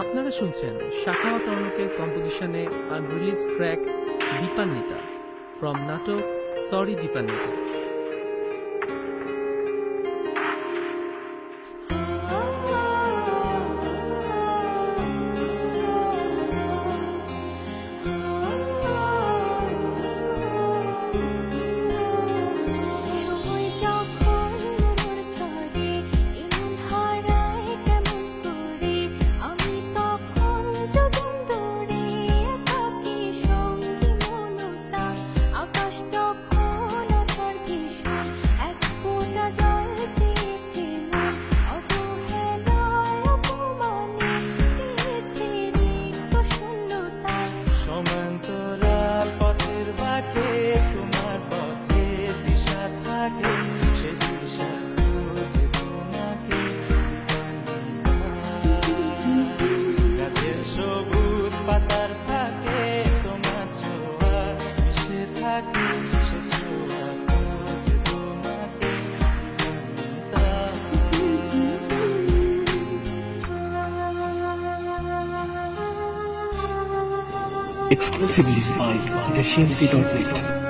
আপনারা শুনছেন শাখাওয়াত অর্ণকের কম্পোজিশনে আনরিলিজ ট্র্যাক দীপান্বিতা ফ্রম নাটক সরি দীপান্বিতা। সবুজ পাতার ফাঁকে তোমার ছোঁয়া মিশে থাকে, সে ছোঁয়া খোঁজে তোমাকে Dipanwita. Exclusively by the Shimsi.net.